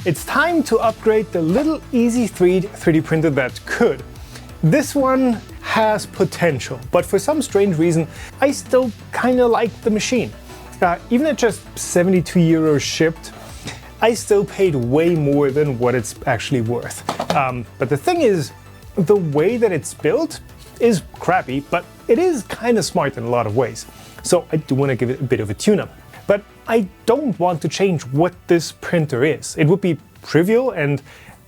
it's time to upgrade the little Easythreed 3D printer that could. This one has potential, but for some strange reason, I still kinda like the machine. Even at just 72 euros shipped, I still paid way more than what it's actually worth. But the thing is, the way that it's built is crappy, but it is kind of smart in a lot of ways. So I do want to give it a bit of a tune-up. But I don't want to change what this printer is. It would be trivial and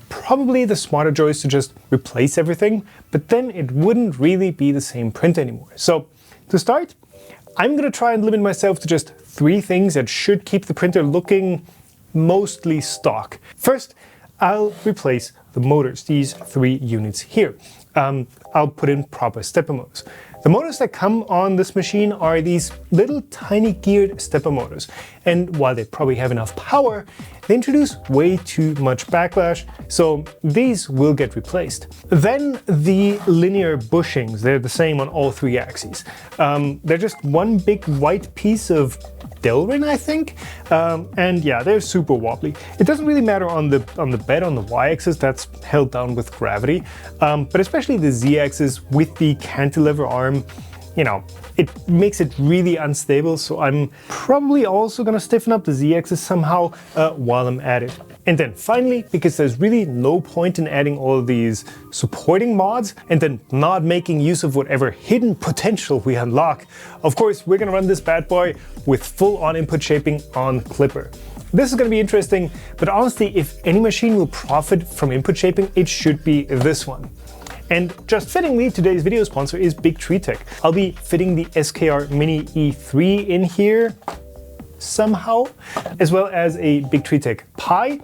probably the smarter choice to just replace everything, but then it wouldn't really be the same print anymore. So to start, I'm gonna try and limit myself to just 3 things that should keep the printer looking mostly stock. First, I'll replace the motors, these 3 units here. I'll put in proper stepper motors. The motors that come on this machine are these little tiny geared stepper motors. And while they probably have enough power, they introduce way too much backlash, so these will get replaced. Then the linear bushings, they're the same on all 3 axes. They're just one big white piece of Delrin, I think, and yeah, they're super wobbly. It doesn't really matter on the bed on the y-axis, that's held down with gravity, but especially the z-axis with the cantilever arm, you know, it makes it really unstable. So I'm probably also gonna stiffen up the z-axis somehow while I'm at it. And then finally, because there's really no point in adding all of these supporting mods and then not making use of whatever hidden potential we unlock, of course, we're gonna run this bad boy with full-on input shaping on Clipper. This is gonna be interesting, but honestly, if any machine will profit from input shaping, it should be this one. And just fittingly, today's video sponsor is Bigtree Tech. I'll be fitting the SKR Mini E3 in here somehow, as well as a Bigtree Tech Pi.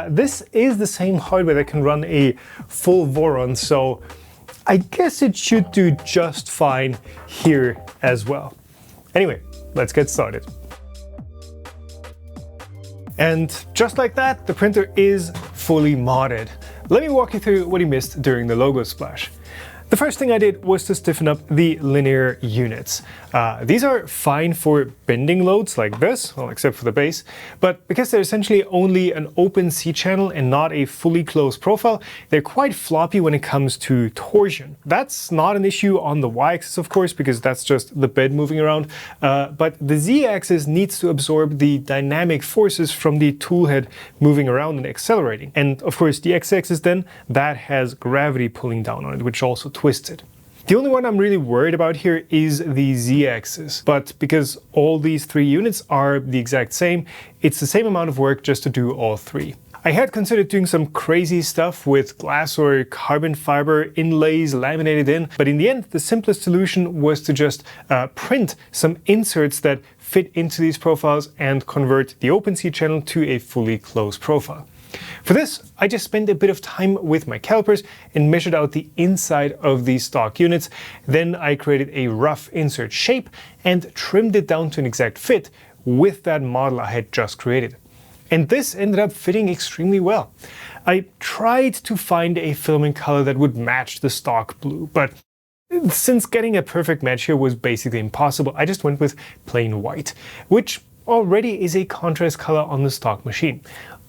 This is the same hardware that can run a full Voron, so I guess it should do just fine here as well. Anyway, let's get started. And just like that, the printer is fully modded. Let me walk you through what you missed during the logo splash. The first thing I did was to stiffen up the linear units. These are fine for bending loads like this, well, except for the base, but because they're essentially only an open C channel and not a fully closed profile, they're quite floppy when it comes to torsion. That's not an issue on the y-axis, of course, because that's just the bed moving around, but the z-axis needs to absorb the dynamic forces from the tool head moving around and accelerating. And of course, the x-axis then, that has gravity pulling down on it, which also twists it. The only one I'm really worried about here is the z-axis, but because all these 3 units are the exact same, it's the same amount of work just to do all 3. I had considered doing some crazy stuff with glass or carbon fiber inlays laminated in, but in the end, the simplest solution was to just print some inserts that fit into these profiles and convert the OpenC channel to a fully closed profile. For this, I just spent a bit of time with my calipers and measured out the inside of these stock units. Then I created a rough insert shape and trimmed it down to an exact fit with that model I had just created. And this ended up fitting extremely well. I tried to find a filament color that would match the stock blue, but since getting a perfect match here was basically impossible, I just went with plain white, which already is a contrast color on the stock machine.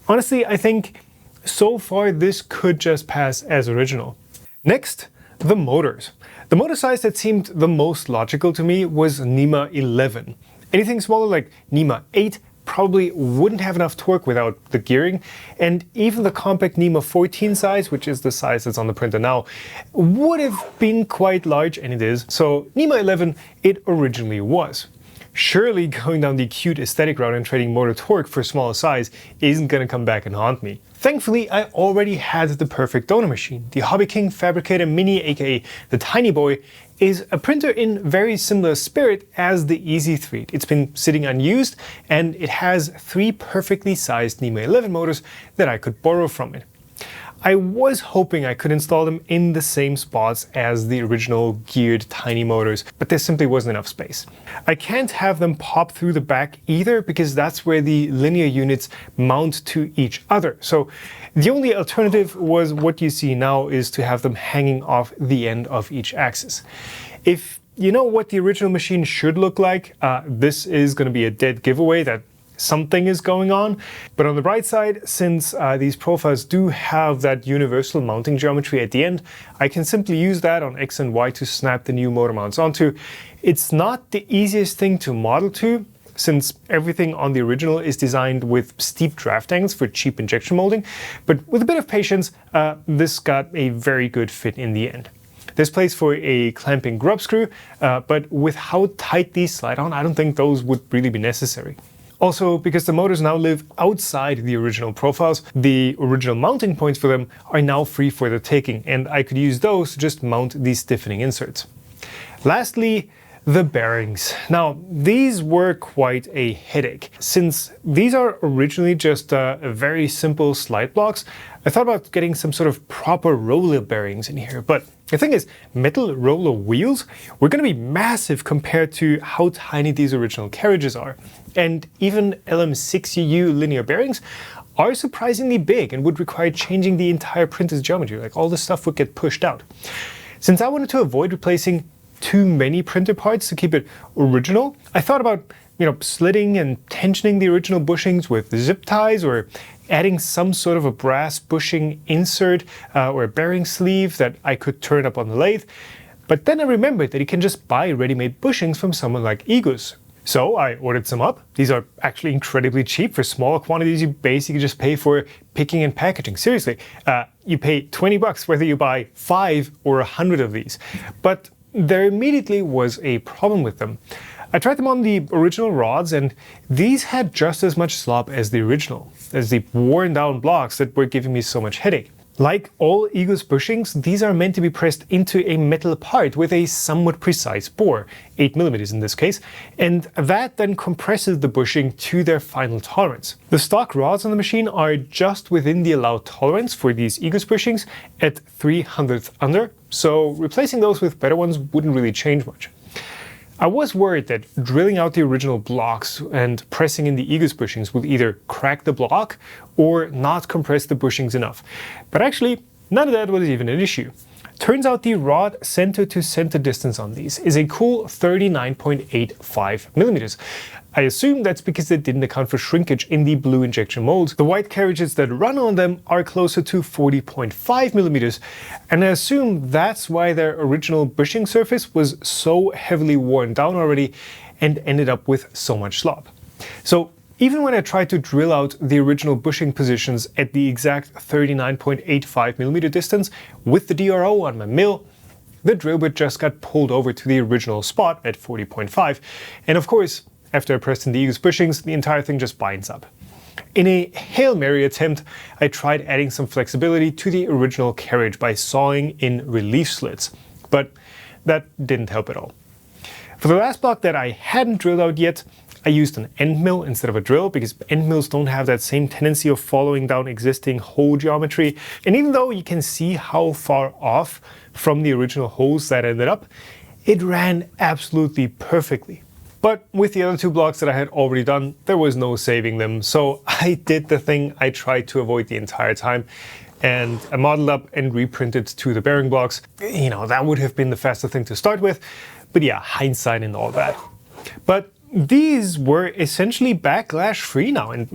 Honestly, I think so far this could just pass as original. Next, the motors. The motor size that seemed the most logical to me was NEMA 11. Anything smaller like NEMA 8 probably wouldn't have enough torque without the gearing, and even the compact NEMA 14 size, which is the size that's on the printer now, would have been quite large, and it is. So NEMA 11 it originally was. Surely going down the cute aesthetic route and trading motor torque for smaller size isn't gonna come back and haunt me. Thankfully, I already had the perfect donor machine. The Hobby King Fabricator Mini, aka the Tiny Boy, is a printer in very similar spirit as the Easythreed. It's been sitting unused and it has 3 perfectly sized NEMA 11 motors that I could borrow from it. I was hoping I could install them in the same spots as the original geared tiny motors, but there simply wasn't enough space. I can't have them pop through the back either because that's where the linear units mount to each other. So the only alternative was what you see now, is to have them hanging off the end of each axis. If you know what the original machine should look like, this is going to be a dead giveaway that something is going on. But on the bright side, since these profiles do have that universal mounting geometry at the end, I can simply use that on X and Y to snap the new motor mounts onto. It's not the easiest thing to model to, since everything on the original is designed with steep draft angles for cheap injection molding, but with a bit of patience, this got a very good fit in the end. There's place for a clamping grub screw, but with how tight these slide on, I don't think those would really be necessary. Also, because the motors now live outside the original profiles, the original mounting points for them are now free for the taking, and I could use those to just mount these stiffening inserts. Lastly, the bearings. Now, these were quite a headache. Since these are originally just very simple slide blocks, I thought about getting some sort of proper roller bearings in here, but the thing is, metal roller wheels were going to be massive compared to how tiny these original carriages are. And even LM6UU linear bearings are surprisingly big and would require changing the entire printer's geometry, like all the stuff would get pushed out. Since I wanted to avoid replacing too many printer parts to keep it original, I thought about, slitting and tensioning the original bushings with zip ties, or adding some sort of a brass bushing insert or a bearing sleeve that I could turn up on the lathe. But then I remembered that you can just buy ready-made bushings from someone like Egus. So I ordered some up. These are actually incredibly cheap. For smaller quantities, you basically just pay for picking and packaging. Seriously, you pay 20 bucks whether you buy 5 or 100 of these. But there immediately was a problem with them. I tried them on the original rods, and these had just as much slop as the original, as the worn down blocks that were giving me so much headache. Like all Egus bushings, these are meant to be pressed into a metal part with a somewhat precise bore, 8mm in this case, and that then compresses the bushing to their final tolerance. The stock rods on the machine are just within the allowed tolerance for these Egus bushings at 300th under, so replacing those with better ones wouldn't really change much. I was worried that drilling out the original blocks and pressing in the Egus bushings would either crack the block or not compress the bushings enough. But actually, none of that was even an issue. Turns out the rod center to center distance on these is a cool 39.85mm. I assume that's because they didn't account for shrinkage in the blue injection molds. The white carriages that run on them are closer to 40.5mm, and I assume that's why their original bushing surface was so heavily worn down already and ended up with so much slop. So even when I tried to drill out the original bushing positions at the exact 39.85mm distance with the DRO on my mill, the drill bit just got pulled over to the original spot at 40.5, and of course, after I pressed in the Egus bushings, the entire thing just binds up. In a Hail Mary attempt, I tried adding some flexibility to the original carriage by sawing in relief slits, but that didn't help at all. For the last block that I hadn't drilled out yet, I used an end mill instead of a drill, because end mills don't have that same tendency of following down existing hole geometry. And even though you can see how far off from the original holes that ended up, it ran absolutely perfectly. But with the other two blocks that I had already done, there was no saving them. So I did the thing I tried to avoid the entire time, and I modeled up and reprinted to the bearing blocks. That would have been the faster thing to start with. But yeah, hindsight and all that. But these were essentially backlash free now, and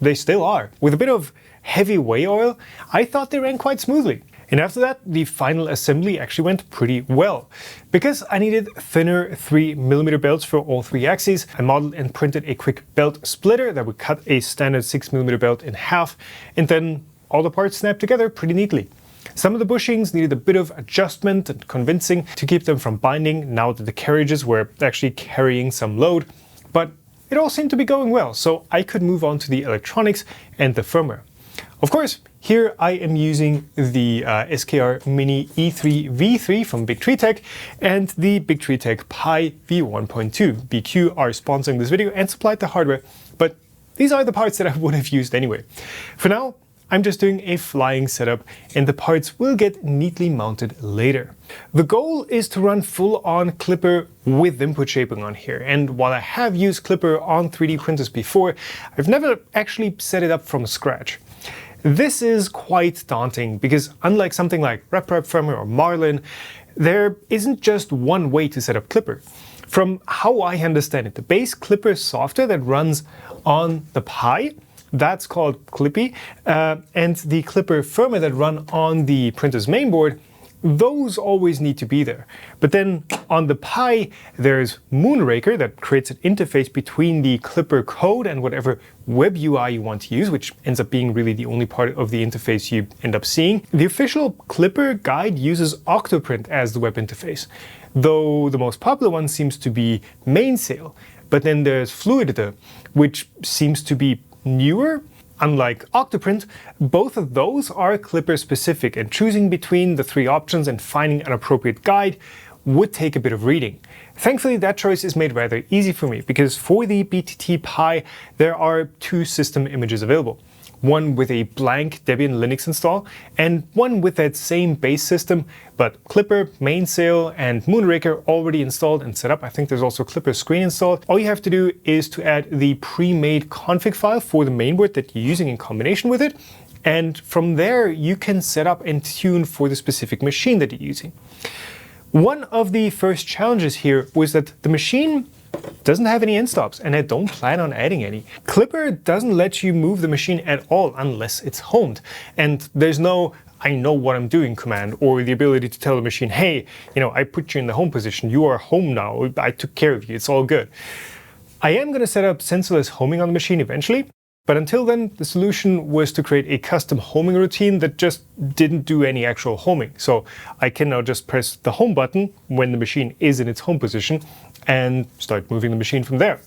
they still are. With a bit of heavy whey oil, I thought they ran quite smoothly. And after that, the final assembly actually went pretty well. Because I needed thinner 3mm belts for all three axes, I modeled and printed a quick belt splitter that would cut a standard 6mm belt in half, and then all the parts snapped together pretty neatly. Some of the bushings needed a bit of adjustment and convincing to keep them from binding now that the carriages were actually carrying some load, but it all seemed to be going well, so I could move on to the electronics and the firmware. Of course, here I am using the SKR Mini E3 V3 from Big Tree Tech and the Big Tree Tech Pi V1.2. BQ are sponsoring this video and supplied the hardware, but these are the parts that I would have used anyway. For now, I'm just doing a flying setup, and the parts will get neatly mounted later. The goal is to run full-on Clipper with input shaping on here, and while I have used Clipper on 3D printers before, I've never actually set it up from scratch. This is quite daunting because unlike something like RepRap Firmware or Marlin, there isn't just one way to set up Clipper. From how I understand it, the base Clipper software that runs on the Pi, that's called Clippy, and the Clipper firmware that run on the printer's mainboard, those always need to be there. But then on the Pi, there's Moonraker that creates an interface between the Clipper code and whatever web UI you want to use, which ends up being really the only part of the interface you end up seeing. The official Clipper guide uses Octoprint as the web interface, though the most popular one seems to be Mainsail. But then there's Fluiditor, which seems to be newer. Unlike Octoprint, both of those are Clipper specific, and choosing between the three options and finding an appropriate guide would take a bit of reading. Thankfully, that choice is made rather easy for me, because for the BTT Pi there are two system images available. One with a blank Debian Linux install, and one with that same base system, but Clipper, Mainsail, and Moonraker already installed and set up. I think there's also Clipper Screen installed. All you have to do is to add the pre-made config file for the mainboard that you're using in combination with it, and from there you can set up and tune for the specific machine that you're using. One of the first challenges here was that the machine doesn't have any end stops, and I don't plan on adding any. Clipper doesn't let you move the machine at all unless it's homed, and there's no "I know what I'm doing" command, or the ability to tell the machine, "Hey, I put you in the home position, you are home now, I took care of you, it's all good." I am going to set up sensorless homing on the machine eventually, but until then the solution was to create a custom homing routine that just didn't do any actual homing. So I can now just press the home button when the machine is in its home position and start moving the machine from there.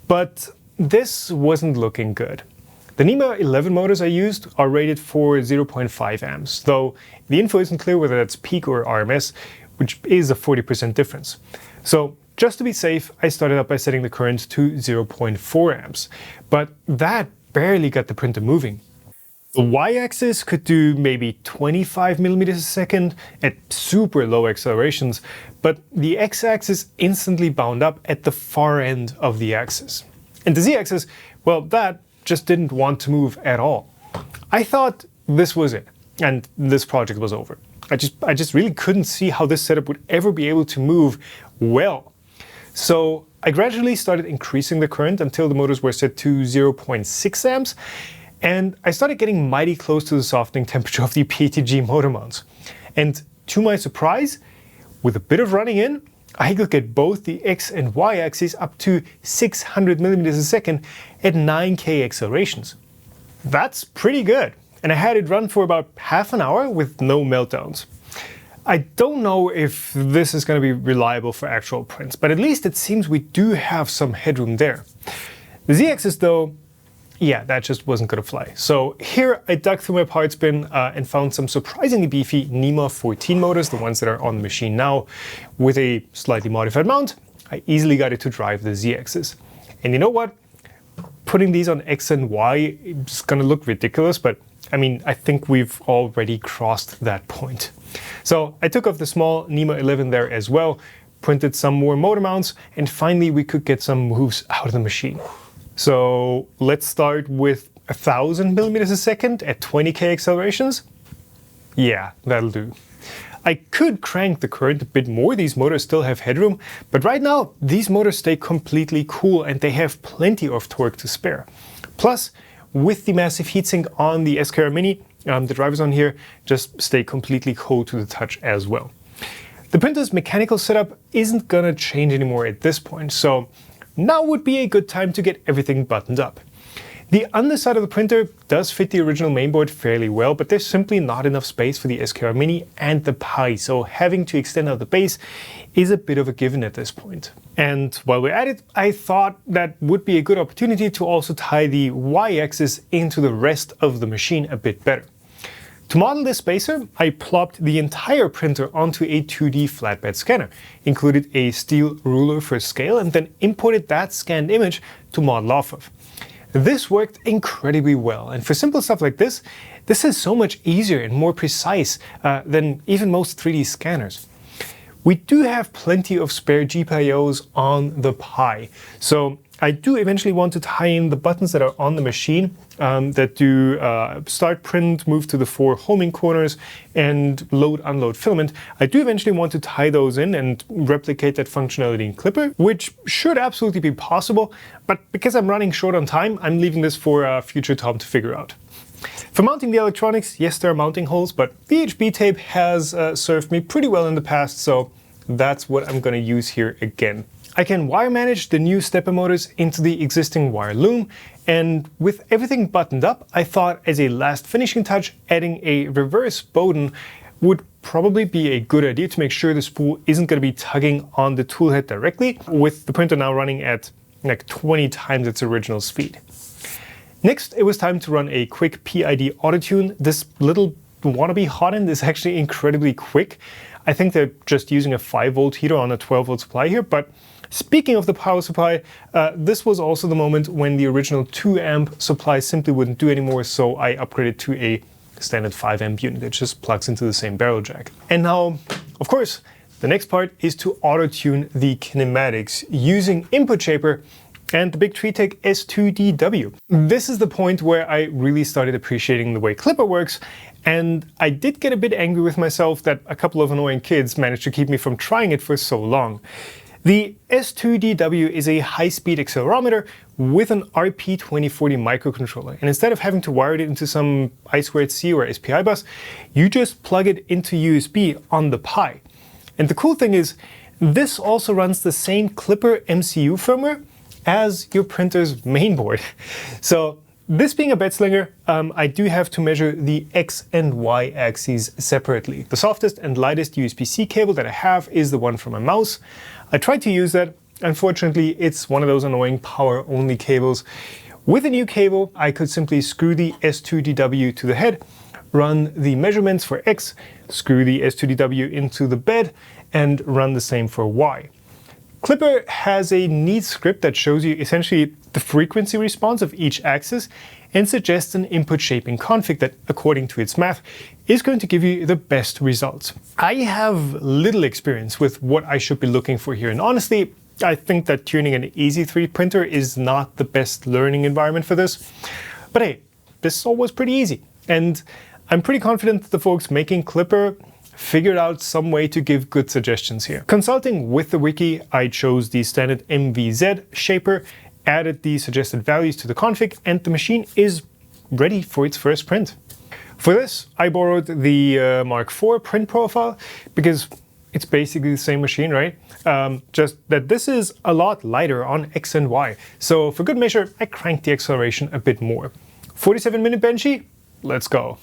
But this wasn't looking good. The NEMA 11 motors I used are rated for 0.5 amps, though the info isn't clear whether that's peak or RMS, which is a 40% difference. So just to be safe, I started up by setting the current to 0.4 amps, but that barely got the printer moving. The y-axis could do maybe 25 millimeters a second at super low accelerations, but the x-axis instantly bound up at the far end of the axis. And the z-axis, well, that just didn't want to move at all. I thought this was it, and this project was over. I just really couldn't see how this setup would ever be able to move well. So I gradually started increasing the current until the motors were set to 0.6 amps, and I started getting mighty close to the softening temperature of the PTG motor mounts. And to my surprise, with a bit of running in, I could get both the X and Y axes up to 600 millimeters a second at 9K accelerations. That's pretty good, and I had it run for about half an hour with no meltdowns. I don't know if this is going to be reliable for actual prints, but at least it seems we do have some headroom there. The Z-axis though, yeah, that just wasn't going to fly. So here I dug through my parts bin and found some surprisingly beefy NEMA 14 motors, the ones that are on the machine now, with a slightly modified mount. I easily got it to drive the Z-axis. And you know what? Putting these on X and Y is going to look ridiculous, but I mean, I think we've already crossed that point. So I took off the small NEMA 11 there as well, printed some more motor mounts, and finally we could get some moves out of the machine. So let's start with 1000 millimeters a second at 20K accelerations. Yeah, that'll do. I could crank the current a bit more, these motors still have headroom, but right now these motors stay completely cool and they have plenty of torque to spare. Plus, with the massive heatsink on the SKR Mini, the drivers on here just stay completely cold to the touch as well. The printer's mechanical setup isn't gonna change anymore at this point, so now would be a good time to get everything buttoned up. The underside of the printer does fit the original mainboard fairly well, but there's simply not enough space for the SKR Mini and the Pi, so having to extend out the base is a bit of a given at this point. And while we're at it, I thought that would be a good opportunity to also tie the Y-axis into the rest of the machine a bit better. To model this spacer, I plopped the entire printer onto a 2D flatbed scanner, included a steel ruler for scale, and then imported that scanned image to model off of. This worked incredibly well, and for simple stuff like this is so much easier and more precise than even most 3D scanners. We do have plenty of spare GPIOs on the Pi, so I do eventually want to tie in the buttons that are on the machine that do start print, move to the 4 homing corners, and load unload filament. I do eventually want to tie those in and replicate that functionality in Clipper, which should absolutely be possible, but because I'm running short on time, I'm leaving this for future Tom to figure out. For mounting the electronics, yes, there are mounting holes, but VHB tape has served me pretty well in the past, so that's what I'm going to use here again. I can wire manage the new stepper motors into the existing wire loom, and with everything buttoned up, I thought as a last finishing touch, adding a reverse Bowden would probably be a good idea to make sure the spool isn't going to be tugging on the toolhead directly, with the printer now running at like 20 times its original speed. Next, it was time to run a quick PID auto-tune. This little wannabe hot end is actually incredibly quick. I think they're just using a 5-volt heater on a 12-volt supply here, but speaking of the power supply, this was also the moment when the original 2-amp supply simply wouldn't do anymore, so I upgraded to a standard 5-amp unit that just plugs into the same barrel jack. And now, of course, the next part is to auto-tune the kinematics using Input Shaper and the big TreeTech S2DW. This is the point where I really started appreciating the way Clipper works, and I did get a bit angry with myself that a couple of annoying kids managed to keep me from trying it for so long. The S2DW is a high-speed accelerometer with an RP2040 microcontroller, and instead of having to wire it into some I2C or SPI bus, you just plug it into USB on the Pi. And the cool thing is, this also runs the same Clipper MCU firmware as your printer's mainboard. So this being a bed slinger, I do have to measure the X and Y axes separately. The softest and lightest USB-C cable that I have is the one for my mouse. I tried to use that. Unfortunately, it's one of those annoying power-only cables. With a new cable, I could simply screw the S2DW to the head, run the measurements for X, screw the S2DW into the bed, and run the same for Y. Clipper has a neat script that shows you essentially the frequency response of each axis and suggests an input shaping config that, according to its math, is going to give you the best results. I have little experience with what I should be looking for here, and honestly, I think that tuning an Easythreed printer is not the best learning environment for this. But hey, this all was pretty easy, and I'm pretty confident that the folks making Clipper figured out some way to give good suggestions here. Consulting with the wiki, I chose the standard MVZ shaper, added the suggested values to the config, and the machine is ready for its first print. For this, I borrowed the Mark IV print profile because it's basically the same machine, right? Just that this is a lot lighter on X and Y. So for good measure, I cranked the acceleration a bit more. 47-minute benchy, let's go.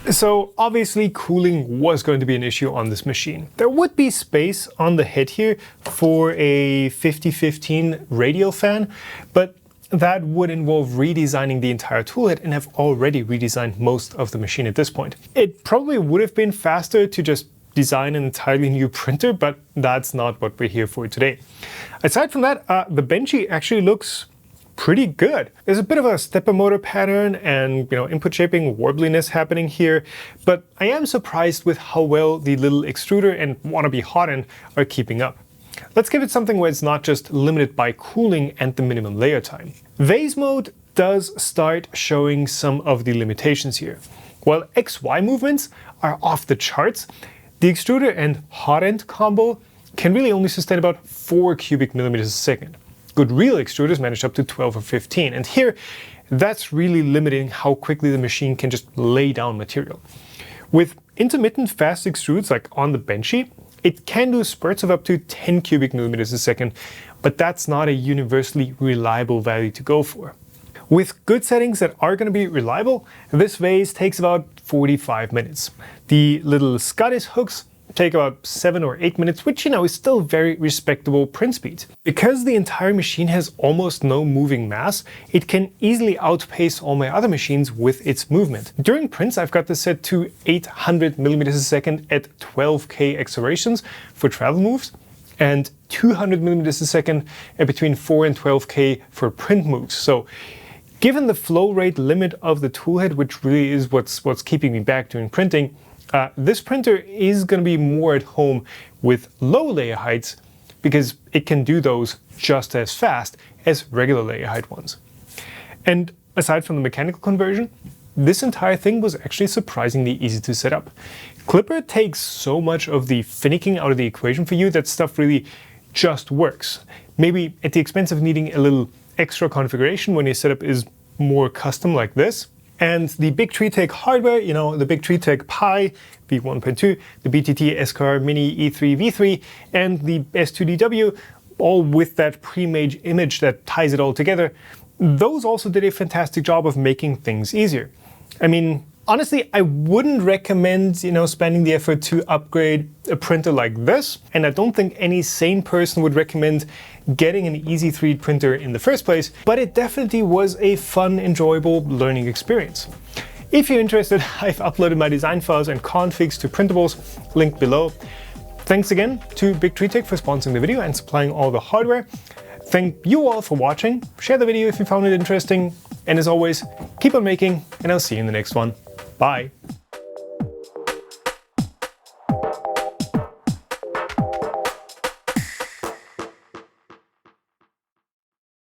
So obviously cooling was going to be an issue on this machine. There would be space on the head here for a 5015 radial fan, but that would involve redesigning the entire toolhead, and have already redesigned most of the machine at this point. It probably would have been faster to just design an entirely new printer, but that's not what we're here for today. Aside from that, the benchy actually looks pretty good. There's a bit of a stepper motor pattern and input shaping warbliness happening here, but I am surprised with how well the little extruder and wannabe hot end are keeping up. Let's give it something where it's not just limited by cooling and the minimum layer time. Vase mode does start showing some of the limitations here. While XY movements are off the charts, the extruder and hot end combo can really only sustain about 4 cubic millimeters a second. Good real extruders manage up to 12 or 15, and here that's really limiting how quickly the machine can just lay down material. With intermittent fast extrudes like on the benchy, it can do spurts of up to 10 cubic millimeters a second, but that's not a universally reliable value to go for. With good settings that are going to be reliable, this vase takes about 45 minutes. The little Scottish hooks take about 7 or 8 minutes, which is still very respectable print speed. Because the entire machine has almost no moving mass, it can easily outpace all my other machines with its movement. During prints, I've got this set to 800 millimeters a second at 12K accelerations for travel moves, and 200 millimeters a second at between 4 and 12K for print moves. So given the flow rate limit of the toolhead, which really is what's keeping me back doing printing, this printer is going to be more at home with low layer heights because it can do those just as fast as regular layer height ones. And aside from the mechanical conversion, this entire thing was actually surprisingly easy to set up. Clipper takes so much of the finicking out of the equation for you that stuff really just works. Maybe at the expense of needing a little extra configuration when your setup is more custom like this. And the big TreeTech hardware, you know, the big TreeTech Pi V1.2, the BTT SCAR Mini E3 V3, and the S2DW, all with that pre-made image that ties it all together, those also did a fantastic job of making things easier. I mean, honestly, I wouldn't recommend, spending the effort to upgrade a printer like this, and I don't think any sane person would recommend getting an Easythreed printer in the first place, but it definitely was a fun, enjoyable learning experience. If you're interested, I've uploaded my design files and configs to printables, linked below. Thanks again to Big TreeTech for sponsoring the video and supplying all the hardware. Thank you all for watching, share the video if you found it interesting, and as always, keep on making, and I'll see you in the next one. Bye!